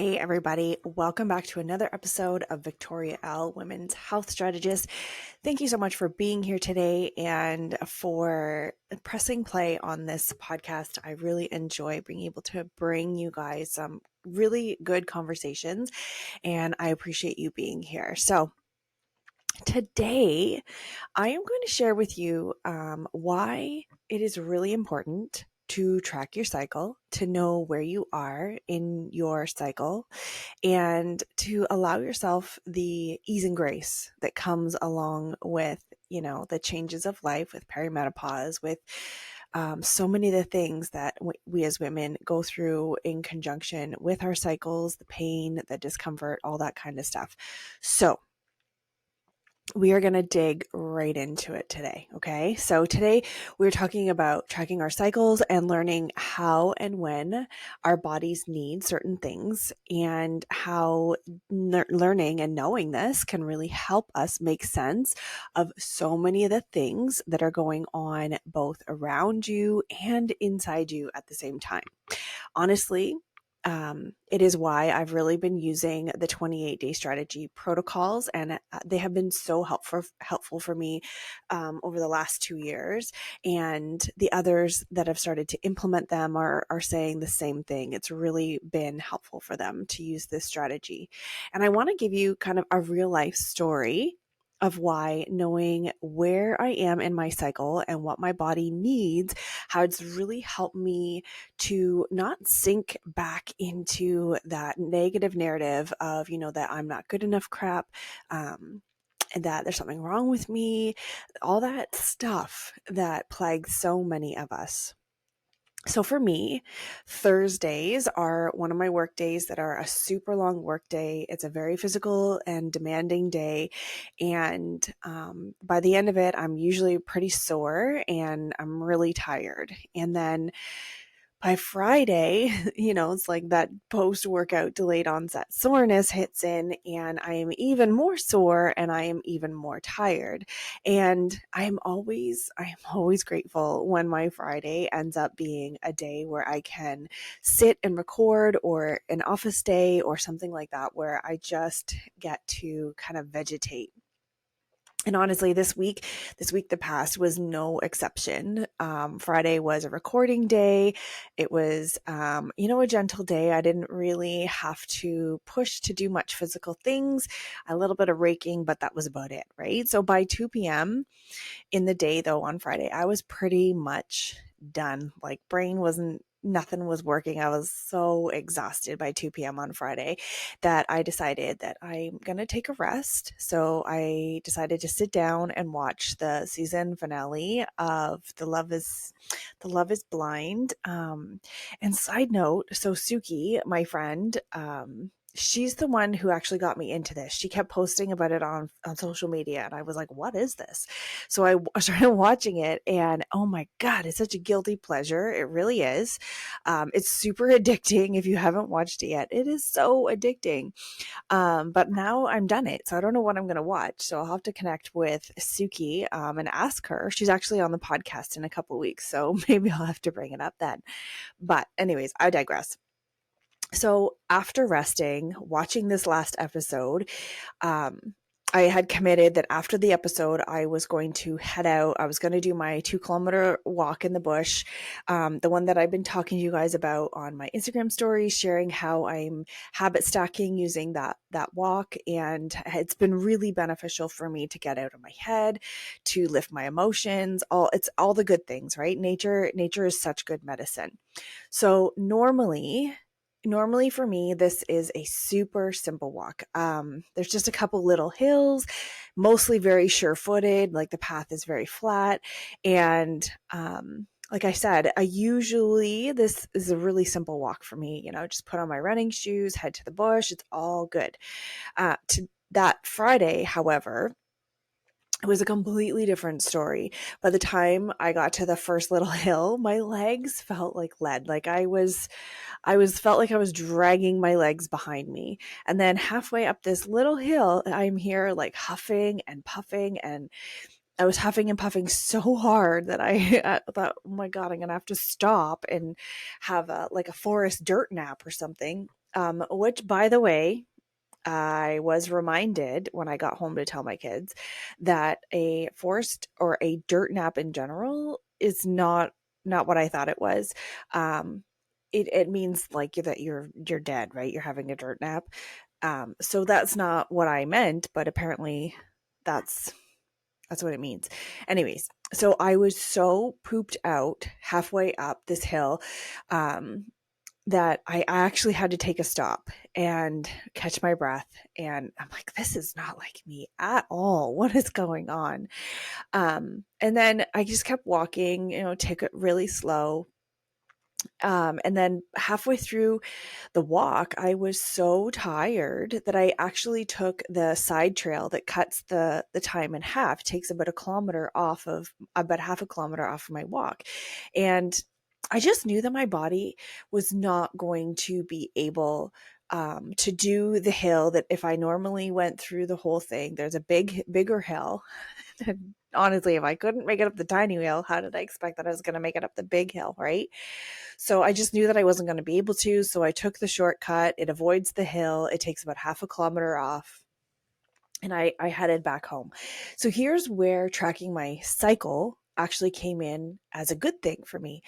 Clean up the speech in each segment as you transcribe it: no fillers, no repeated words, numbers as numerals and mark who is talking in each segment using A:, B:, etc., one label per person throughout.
A: Hey, everybody. Welcome back to another episode of Victoria L, Women's Health Strategist. Thank you so much for being here today and for pressing play on this podcast. I really enjoy being able to bring you guys some really good conversations, and I appreciate you being here. So, today, I am going to share with you why it is really important to track your cycle, to know where you are in your cycle, and to allow yourself the ease and grace that comes along with, the changes of life, with perimenopause, with so many of the things that we as women go through in conjunction with our cycles, the pain, the discomfort, all that kind of stuff. So, we are going to dig right into it today. Okay. So today we're talking about tracking our cycles and learning how and when our bodies need certain things, and how learning and knowing this can really help us make sense of so many of the things that are going on both around you and inside you at the same time. Honestly, it is why I've really been using the 28-day strategy protocols, and they have been so helpful for me over the last 2 years. And the others that have started to implement them are saying the same thing. It's really been helpful for them to use this strategy. And I want to give you kind of a real life story of why knowing where I am in my cycle and what my body needs, how it's really helped me to not sink back into that negative narrative of, that I'm not good enough crap, and that there's something wrong with me, all that stuff that plagues so many of us. So for me, Thursdays are one of my work days that are a super long work day. It's a very physical and demanding day. And by the end of it, I'm usually pretty sore and I'm really tired. And then by Friday, it's like that post-workout delayed onset soreness hits in, and I am even more sore and I am even more tired. And I am always grateful when my Friday ends up being a day where I can sit and record, or an office day or something like that, where I just get to kind of vegetate. And honestly, this week that passed was no exception. Friday was a recording day. It was, a gentle day. I didn't really have to push to do much physical things, a little bit of raking, but that was about it, right? So by 2 p.m. in the day, though, on Friday, I was pretty much done. Like, nothing was working. I was so exhausted by 2 p.m. on Friday that I decided that I'm going to take a rest. So I decided to sit down and watch the season finale of The Love is Blind. And side note, so Suki, my friend, she's the one who actually got me into this. She kept posting about it on social media, and I was like, what is this? So I started watching it, and oh my God, it's such a guilty pleasure. It really is. It's super addicting. If you haven't watched it yet, it is so addicting. But now I'm done it, so I don't know what I'm going to watch. So I'll have to connect with Suki and ask her. She's actually on the podcast in a couple of weeks, so maybe I'll have to bring it up then. But anyways, I digress. So after resting, watching this last episode, I had committed that after the episode, I was going to head out. I was going to do my 2 kilometer walk in the bush, the one that I've been talking to you guys about on my Instagram stories, sharing how I'm habit stacking using that walk, and it's been really beneficial for me to get out of my head, to lift my emotions. It's all the good things, right? Nature is such good medicine. So normally for me, this is a super simple walk. There's just a couple little hills, mostly very sure-footed, like the path is very flat. And like I said, this is a really simple walk for me. Just put on my running shoes, head to the bush. It's all good. To that Friday, however, it was a completely different story. By the time I got to the first little hill, my legs felt like lead. Like felt like I was dragging my legs behind me. And then halfway up this little hill, I'm here like huffing and puffing, and I was huffing and puffing so hard that I thought, oh my God, I'm going to have to stop and have a forest dirt nap or something. which, by the way, I was reminded when I got home to tell my kids that a forced or a dirt nap in general is not what I thought it was. Um, it means like that you're dead, right? You're having a dirt nap. So that's not what I meant, but apparently that's that's what it means. Anyways, so I was so pooped out halfway up this hill. Um, that I actually had to take a stop and catch my breath. And I'm like, this is not like me at all. What is going on? And then I just kept walking, take it really slow. And then halfway through the walk, I was so tired that I actually took the side trail that cuts the time in half, takes about half a kilometer off of my walk. And I just knew that my body was not going to be able to do the hill that if I normally went through the whole thing, there's a bigger hill. And honestly, if I couldn't make it up the tiny hill, how did I expect that I was going to make it up the big hill, right? So I just knew that I wasn't going to be able to. So I took the shortcut. It avoids the hill. It takes about half a kilometer off. And I headed back home. So here's where tracking my cycle actually came in as a good thing for me.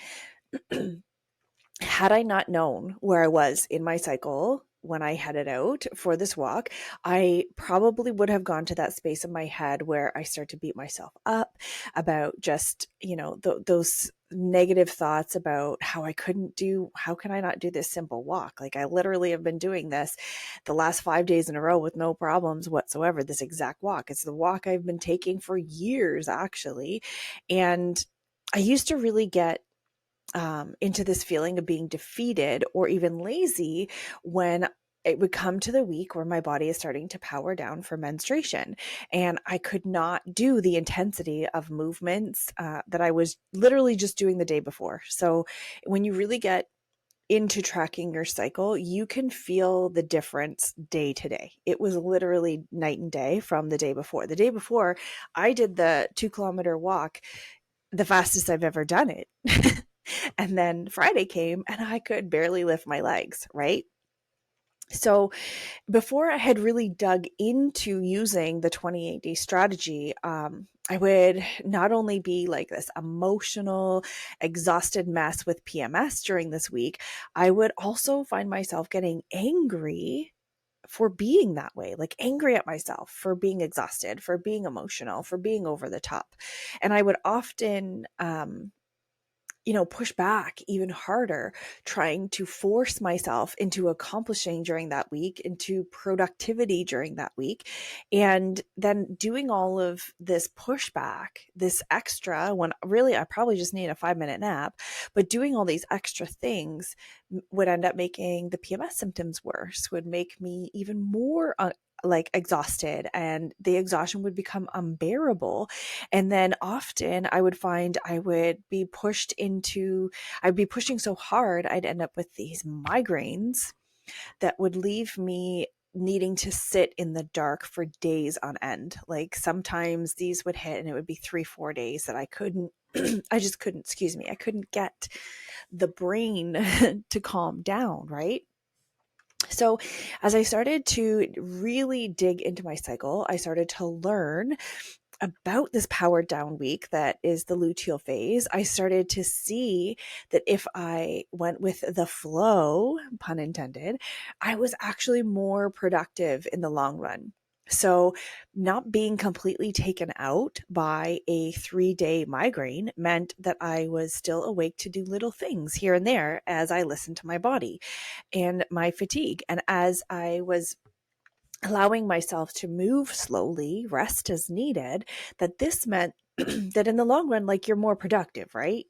A: Had I not known where I was in my cycle when I headed out for this walk, I probably would have gone to that space in my head where I start to beat myself up about just, those negative thoughts about how can I not do this simple walk? Like I literally have been doing this the last 5 days in a row with no problems whatsoever, this exact walk. It's the walk I've been taking for years, actually. And I used to really get into this feeling of being defeated or even lazy when it would come to the week where my body is starting to power down for menstruation. And I could not do the intensity of movements that I was literally just doing the day before. So when you really get into tracking your cycle, you can feel the difference day to day. It was literally night and day from the day before. The day before, I did the 2 kilometer walk, the fastest I've ever done it. And then Friday came and I could barely lift my legs, right? So before I had really dug into using the 28-day strategy, I would not only be like this emotional, exhausted mess with PMS during this week, I would also find myself getting angry for being that way, like angry at myself for being exhausted, for being emotional, for being over the top. And I would often, push back even harder, trying to force myself into accomplishing during that week, into productivity during that week. And then doing all of this pushback, this extra, when really I probably just need a 5 minute nap, but doing all these extra things would end up making the PMS symptoms worse, would make me even more like exhausted, and the exhaustion would become unbearable. And then often I would find I'd be pushing so hard, I'd end up with these migraines that would leave me needing to sit in the dark for days on end. Like sometimes these would hit and it would be 3-4 days that I couldn't, I just couldn't, excuse me, I couldn't get the brain to calm down, right? So, as I started to really dig into my cycle, I started to learn about this powered down week that is the luteal phase. I started to see that if I went with the flow, pun intended, I was actually more productive in the long run. So, not being completely taken out by a 3-day migraine meant that I was still awake to do little things here and there as I listened to my body and my fatigue. And as I was allowing myself to move slowly, rest as needed, that this meant that in the long run, like you're more productive, right?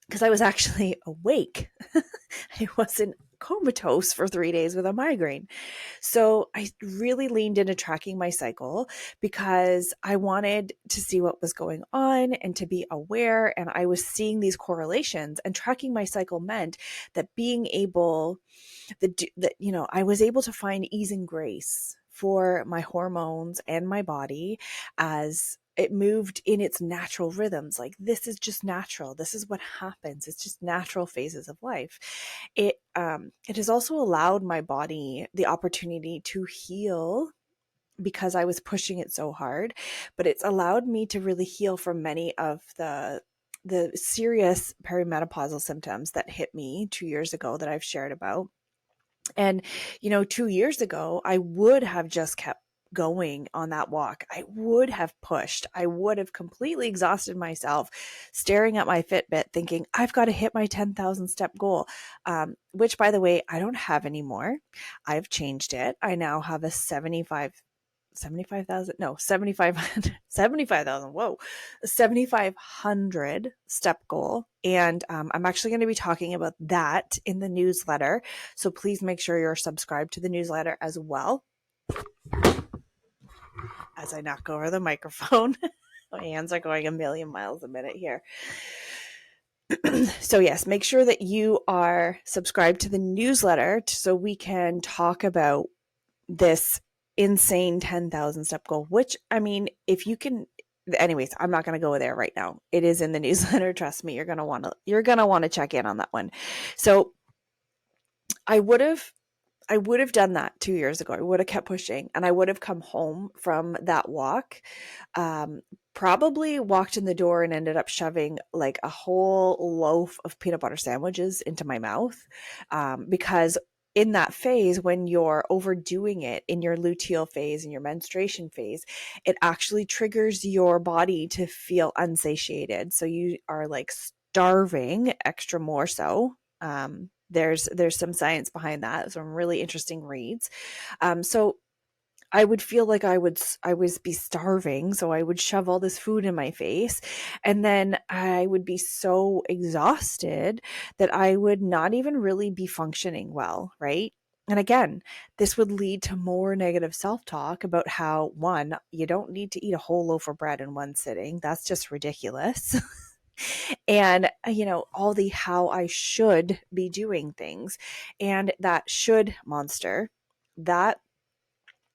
A: Because I was actually awake. I wasn't comatose for 3 days with a migraine. So I really leaned into tracking my cycle because I wanted to see what was going on and to be aware. And I was seeing these correlations, and tracking my cycle meant that being able that I was able to find ease and grace for my hormones and my body as it moved in its natural rhythms. Like, this is just natural. This is what happens. It's just natural phases of life. It has also allowed my body the opportunity to heal because I was pushing it so hard, but it's allowed me to really heal from many of the serious perimenopausal symptoms that hit me 2 years ago that I've shared about. And, 2 years ago, I would have just kept going on that walk. I would have pushed. I would have completely exhausted myself staring at my Fitbit thinking, I've got to hit my 10,000 step goal, which, by the way, I don't have anymore. I've changed it. I now have a 75,000, no, 75, 75,000. Whoa, 7,500 step goal. And I'm actually going to be talking about that in the newsletter. So please make sure you're subscribed to the newsletter as well. As I knock over the microphone, my hands are going a million miles a minute here. So yes, make sure that you are subscribed to the newsletter so we can talk about this insane 10,000 step goal, which, I mean, if you can, anyways, I'm not going to go there right now. It is in the newsletter. Trust me, you're going to want to check in on that one. So I would have done that 2 years ago. I would have kept pushing, and I would have come home from that walk, probably walked in the door and ended up shoving like a whole loaf of peanut butter sandwiches into my mouth, because in that phase, when you're overdoing it in your luteal phase and your menstruation phase, it actually triggers your body to feel unsatiated. So you are like starving extra more so. There's some science behind that, some really interesting reads. So I would feel like I was be starving, so I would shove all this food in my face, and then I would be so exhausted that I would not even really be functioning well, right? And again, this would lead to more negative self-talk about how, one, you don't need to eat a whole loaf of bread in one sitting. That's just ridiculous. And, all the how I should be doing things, and that should monster, that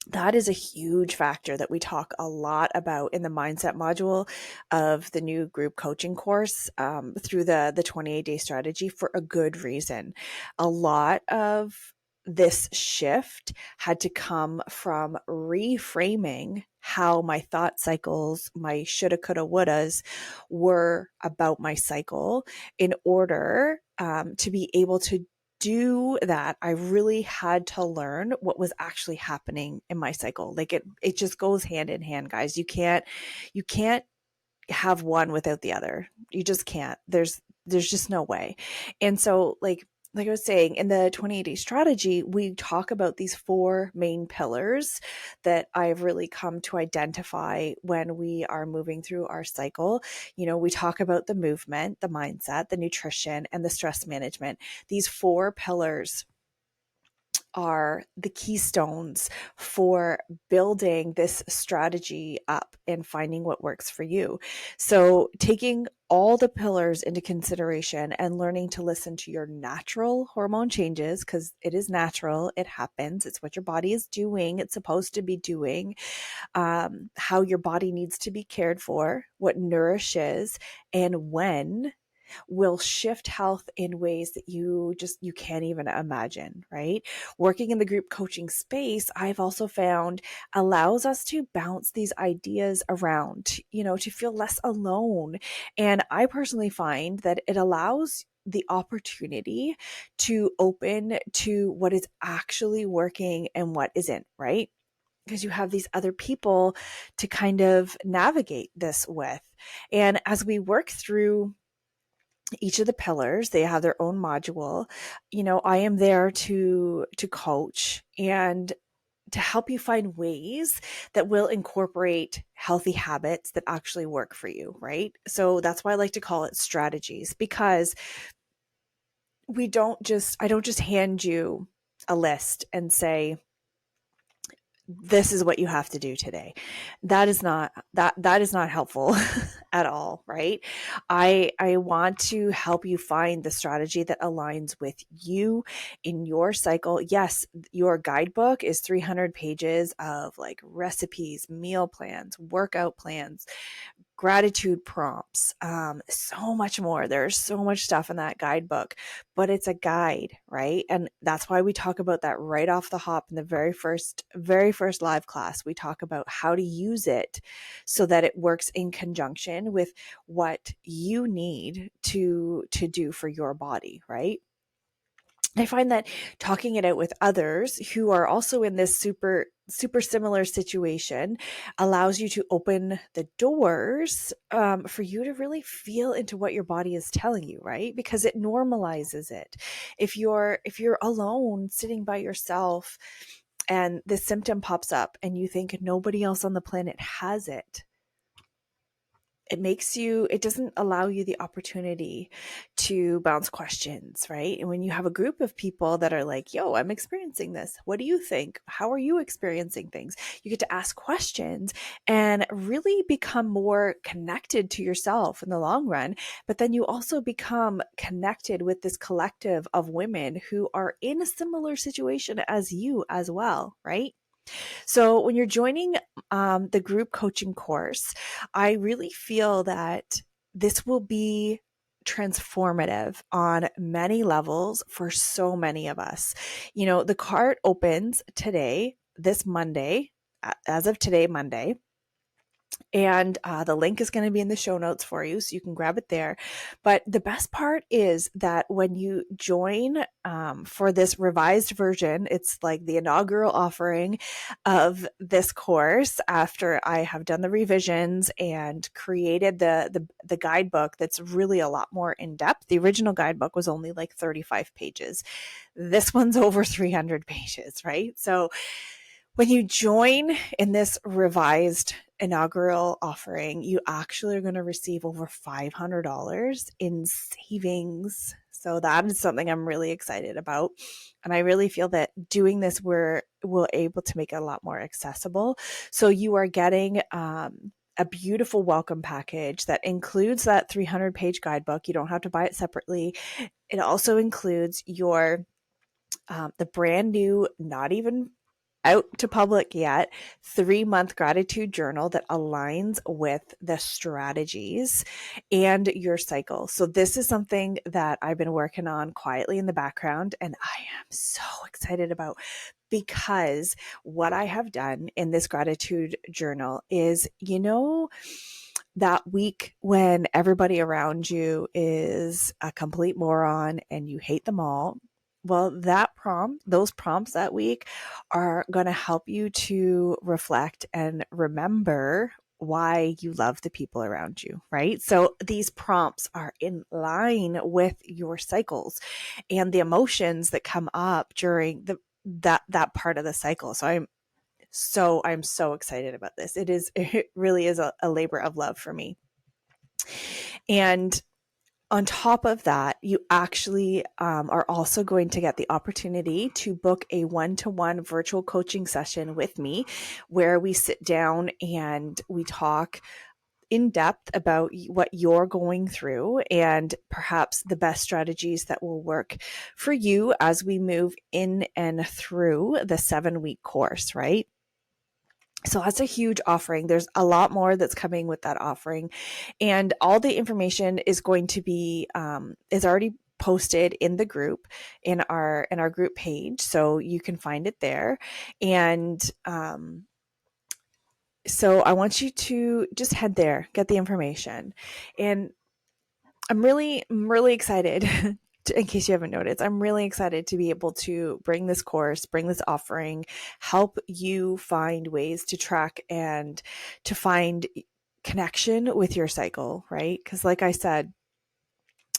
A: that is a huge factor that we talk a lot about in the mindset module of the new group coaching course, through the 28-day strategy, for a good reason. A lot of this shift had to come from reframing how my thought cycles, my shoulda, coulda, wouldas, were about my cycle in order to be able to do that. I really had to learn what was actually happening in my cycle. Like, it just goes hand in hand, guys. You can't have one without the other. You just can't. There's just no way. And so, like I was saying, in the 28-day strategy, we talk about these four main pillars that I've really come to identify when we are moving through our cycle. We talk about the movement, the mindset, the nutrition, and the stress management. These four pillars are the keystones for building this strategy up and finding what works for you. So taking all the pillars into consideration and learning to listen to your natural hormone changes, because it is natural, it happens, it's what your body is doing, it's supposed to be doing, how your body needs to be cared for, what nourishes, and when will shift health in ways that you can't even imagine, right? Working in the group coaching space, I've also found, allows us to bounce these ideas around, to feel less alone. And I personally find that it allows the opportunity to open to what is actually working and what isn't, right? Because you have these other people to kind of navigate this with. And as we work through each of the pillars, they have their own module. I am there to coach and to help you find ways that will incorporate healthy habits that actually work for you, right? So that's why I like to call it strategies, because I don't just hand you a list and say, this is what you have to do today. That is not helpful at all, right? I want to help you find the strategy that aligns with you in your cycle. Yes, your guidebook is 300 pages of like recipes, meal plans, workout plans, gratitude prompts, so much more. There's so much stuff in that guidebook, but it's a guide, right? And that's why we talk about that right off the hop in the very first live class. We talk about how to use it so that it works in conjunction with what you need to do for your body, right? I find that talking it out with others who are also in this super similar situation allows you to open the doors for you to really feel into what your body is telling you, right? Because it normalizes it. If you're alone sitting by yourself and this symptom pops up and you think nobody else on the planet has it, it doesn't allow you the opportunity to bounce questions, right? And when you have a group of people that are like, yo, I'm experiencing this, what do you think? How are you experiencing things? You get to ask questions and really become more connected to yourself in the long run. But then you also become connected with this collective of women who are in a similar situation as you as well, right? So when you're joining the group coaching course, I really feel that this will be transformative on many levels for so many of us. You know, the cart opens today, this Monday, as of today, Monday. And the link is going to be in the show notes for you, so you can grab it there. But the best part is that when you join for this revised version, it's like the inaugural offering of this course after I have done the revisions and created the guidebook that's really a lot more in depth. The original guidebook was only like 35 pages. This one's over 300 pages, right? So when you join in this revised inaugural offering, you actually are going to receive over $500 in savings. So that is something I'm really excited about. And I really feel that doing this, we're able to make it a lot more accessible. So you are getting a beautiful welcome package that includes that 300-page guidebook. You don't have to buy it separately. It also includes your the brand new, not even out to public yet, 3-month gratitude journal that aligns with the strategies and your cycle. So this is something that I've been working on quietly in the background, and I am so excited about, because what I have done in this gratitude journal is, that week when everybody around you is a complete moron and you hate them all. Well, those prompts that week are going to help you to reflect and remember why you love the people around you, right? So these prompts are in line with your cycles and the emotions that come up during that part of the cycle. I'm so excited about this. It really is a labor of love for me. And on top of that, you actually are also going to get the opportunity to book a one-to-one virtual coaching session with me, where we sit down and we talk in depth about what you're going through and perhaps the best strategies that will work for you as we move in and through the 7-week course, right? So that's a huge offering. There's a lot more that's coming with that offering. And all the information is going to be, is already posted in the group, in our group page. So you can find it there. And, so I want you to just head there, get the information. And I'm really excited. In case you haven't noticed, I'm really excited to be able to bring this course, bring this offering, help you find ways to track and to find connection with your cycle, right? Because like I said,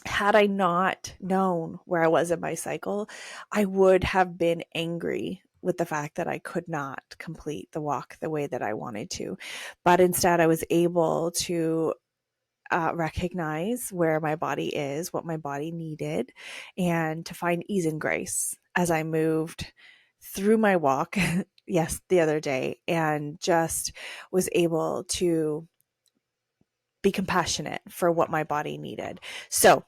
A: had I not known where I was in my cycle, I would have been angry with the fact that I could not complete the walk the way that I wanted to. But instead, I was able to recognize where my body is, what my body needed, and to find ease and grace as I moved through my walk, yes, the other day, and just was able to be compassionate for what my body needed. So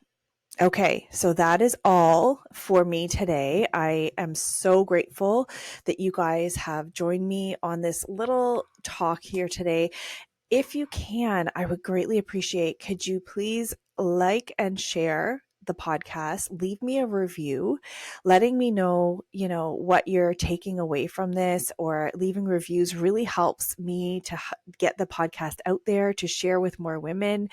A: okay, so that is all for me today. I am so grateful that you guys have joined me on this little talk here today. If you can, I would greatly appreciate, could you please like and share the podcast, leave me a review, letting me know, what you're taking away from this, or leaving reviews really helps me to get the podcast out there to share with more women.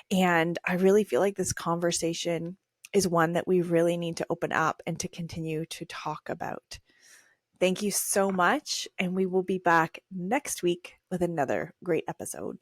A: And I really feel like this conversation is one that we really need to open up and to continue to talk about. Thank you so much. And we will be back next week with another great episode.